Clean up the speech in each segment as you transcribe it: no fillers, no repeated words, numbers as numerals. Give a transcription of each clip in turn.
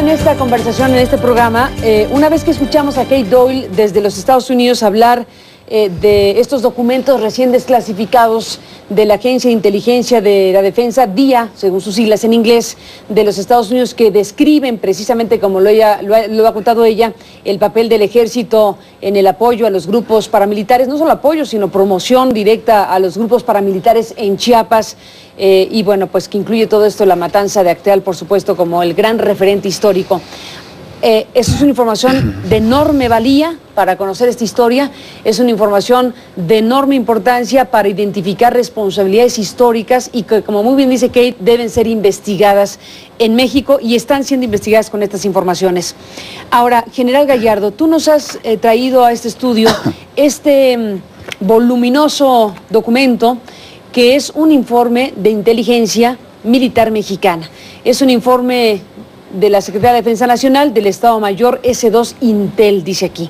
en esta conversación, en este programa, una vez que escuchamos a Kate Doyle desde los Estados Unidos hablar de estos documentos recién desclasificados de la Agencia de Inteligencia de la Defensa, DIA, según sus siglas en inglés, de los Estados Unidos, que describen precisamente, como lo ha contado ella, el papel del ejército en el apoyo a los grupos paramilitares, no solo apoyo, sino promoción directa a los grupos paramilitares en Chiapas, y bueno, pues que incluye todo esto, la matanza de Acteal, por supuesto, como el gran referente histórico. Eso es una información de enorme valía para conocer esta historia, es una información de enorme importancia para identificar responsabilidades históricas y que, como muy bien dice Kate, deben ser investigadas en México y están siendo investigadas con estas informaciones. Ahora, General Gallardo, tú nos has traído a este estudio este voluminoso documento que es un informe de inteligencia militar mexicana. Es un informe de la Secretaría de Defensa Nacional del Estado Mayor S2 Intel, dice aquí.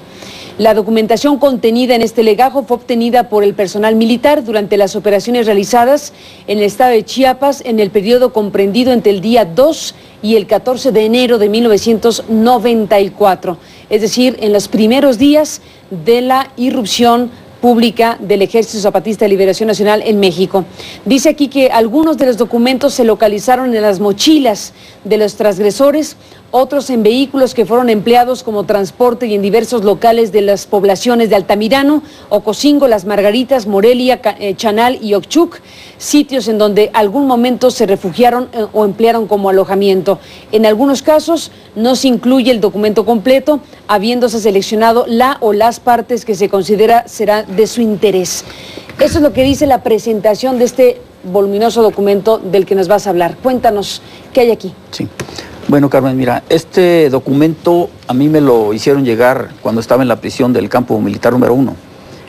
La documentación contenida en este legajo fue obtenida por el personal militar durante las operaciones realizadas en el estado de Chiapas en el periodo comprendido entre el día 2 y el 14 de enero de 1994, es decir, en los primeros días de la irrupción pública del Ejército Zapatista de Liberación Nacional en México. Dice aquí que algunos de los documentos se localizaron en las mochilas de los transgresores, otros en vehículos que fueron empleados como transporte y en diversos locales de las poblaciones de Altamirano, Ocosingo, Las Margaritas, Morelia, Chanal y Ochuc, sitios en donde algún momento se refugiaron o emplearon como alojamiento. En algunos casos no se incluye el documento completo, habiéndose seleccionado la o las partes que se considera será de su interés. Eso es lo que dice la presentación de este voluminoso documento del que nos vas a hablar. Cuéntanos, ¿qué hay aquí? Sí. Bueno, Carmen, mira, este documento a mí me lo hicieron llegar cuando estaba en la prisión del campo militar número 1.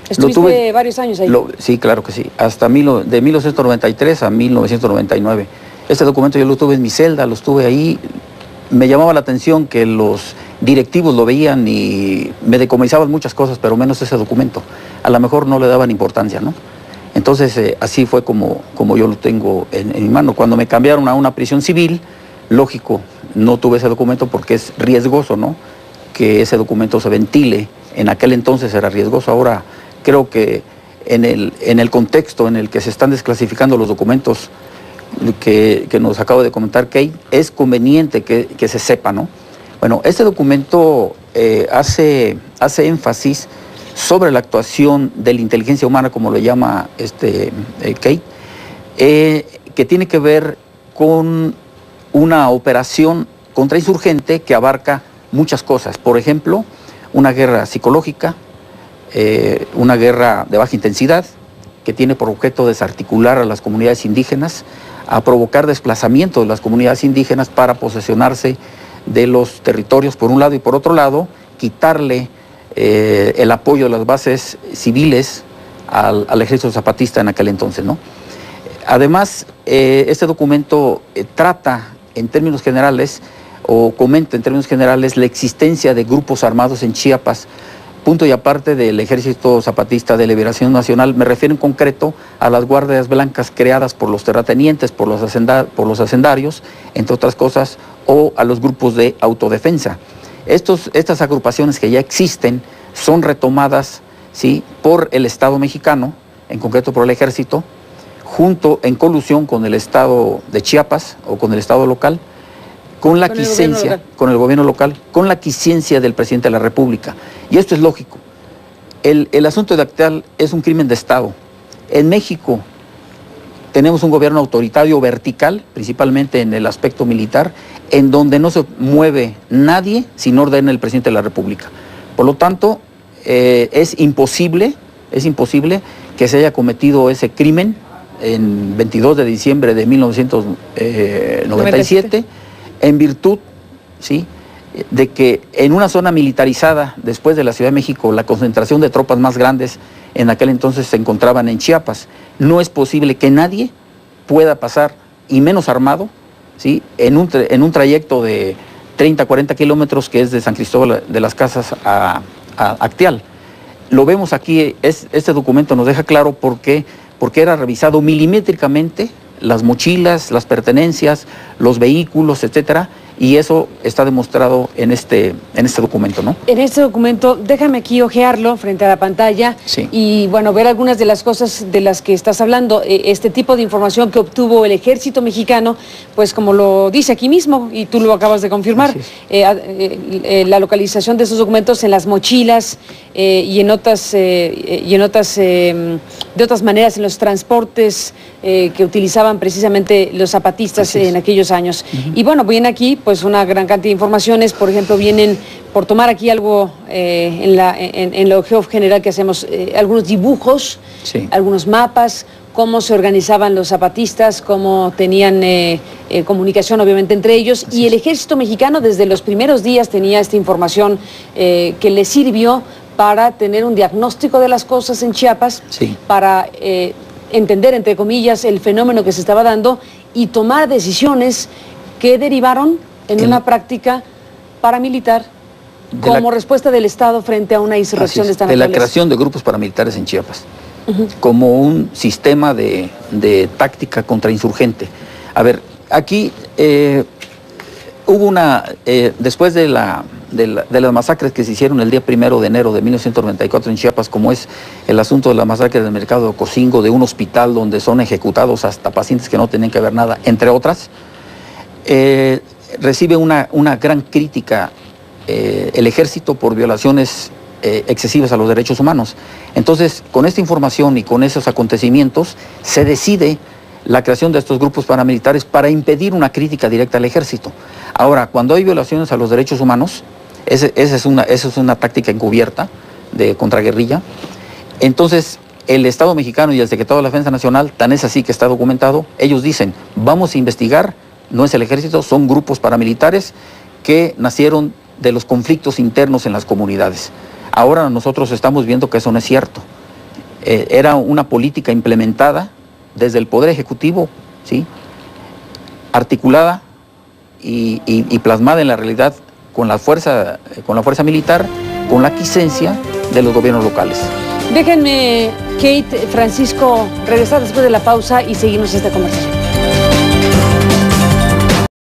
Estuviste varios años ahí. Sí, claro que sí, hasta de 1993 a 1999. Este documento yo lo tuve en mi celda, lo estuve ahí. Me llamaba la atención que los directivos lo veían y me decomisaban muchas cosas, pero menos ese documento. A lo mejor no le daban importancia, ¿no? Entonces, así fue como yo lo tengo en mi mano. Cuando me cambiaron a una prisión civil, lógico, no tuve ese documento porque es riesgoso, ¿no? Que ese documento se ventile. En aquel entonces era riesgoso. Ahora creo que en el contexto en el que se están desclasificando los documentos que nos acaba de comentar Kate, es conveniente que se sepa, ¿no? Bueno, este documento hace énfasis sobre la actuación de la inteligencia humana, como lo llama Kate, que tiene que ver con una operación contrainsurgente que abarca muchas cosas. Por ejemplo, una guerra psicológica, una guerra de baja intensidad, que tiene por objeto desarticular a las comunidades indígenas, a provocar desplazamiento de las comunidades indígenas para posesionarse de los territorios por un lado y por otro lado, quitarle el apoyo de las bases civiles al ejército zapatista en aquel entonces, ¿no? Además, este documento trata en términos generales, o comenta en términos generales, la existencia de grupos armados en Chiapas, punto y aparte del Ejército Zapatista de Liberación Nacional. Me refiero en concreto a las guardias blancas creadas por los terratenientes, por los hacendarios, entre otras cosas, o a los grupos de autodefensa. Estas agrupaciones que ya existen son retomadas, ¿sí?, por el Estado mexicano, en concreto por el Ejército, en colusión con el Estado de Chiapas o con el Estado local, con la quisiencia, con el gobierno local, con la quisiencia del presidente de la República. Y esto es lógico. El asunto de Acteal es un crimen de Estado. En México tenemos un gobierno autoritario vertical, principalmente en el aspecto militar, en donde no se mueve nadie sin orden del presidente de la República. Por lo tanto, es imposible que se haya cometido ese crimen en 22 de diciembre de 1997, en virtud, ¿sí?, de que en una zona militarizada después de la Ciudad de México, la concentración de tropas más grandes en aquel entonces se encontraban en Chiapas. No es posible que nadie pueda pasar, y menos armado, ¿sí?, en un trayecto de 30, 40 kilómetros que es de San Cristóbal de las Casas a Acteal. Lo vemos aquí, este documento nos deja claro porque era revisado milimétricamente las mochilas, las pertenencias, los vehículos, etcétera, Y eso está demostrado en este documento, ¿no? En este documento, déjame aquí ojearlo frente a la pantalla y, bueno, ver algunas de las cosas de las que estás hablando. Este tipo de información que obtuvo el Ejército Mexicano, pues como lo dice aquí mismo, y tú lo acabas de confirmar, la localización de esos documentos en las mochilas y en otras de otras maneras en los transportes que utilizaban precisamente los zapatistas en aquellos años. Y bueno, viene aquí pues una gran cantidad de informaciones, por ejemplo, vienen, por tomar aquí algo en la ojeo general que hacemos, algunos dibujos, algunos mapas, cómo se organizaban los zapatistas, cómo tenían comunicación obviamente entre ellos, y el Ejército Mexicano desde los primeros días tenía esta información que le sirvió para tener un diagnóstico de las cosas en Chiapas, para entender, entre comillas, el fenómeno que se estaba dando y tomar decisiones que derivaron en una práctica paramilitar como respuesta del Estado frente a una insurrección de esta naturaleza. De la creación de grupos paramilitares en Chiapas, como un sistema de táctica contrainsurgente. A ver, aquí hubo después de las masacres que se hicieron el día 1 de enero de 1994 en Chiapas, como es el asunto de la masacre del mercado de Ocosingo, de un hospital donde son ejecutados hasta pacientes que no tenían que ver nada, entre otras, recibe una gran crítica el ejército por violaciones excesivas a los derechos humanos. Entonces, con esta información y con esos acontecimientos, se decide la creación de estos grupos paramilitares para impedir una crítica directa al ejército. Ahora, cuando hay violaciones a los derechos humanos, esa es una táctica encubierta de contraguerrilla. Entonces, el Estado mexicano y el Secretario de la Defensa Nacional, tan es así que está documentado, ellos dicen, vamos a investigar, no es el ejército, son grupos paramilitares que nacieron de los conflictos internos en las comunidades. Ahora nosotros estamos viendo que eso no es cierto. Era una política implementada desde el Poder Ejecutivo, ¿sí?, articulada y plasmada en la realidad con la fuerza militar, con la aquiescencia de los gobiernos locales. Déjenme, Kate, Francisco, regresar después de la pausa y seguimos esta conversación.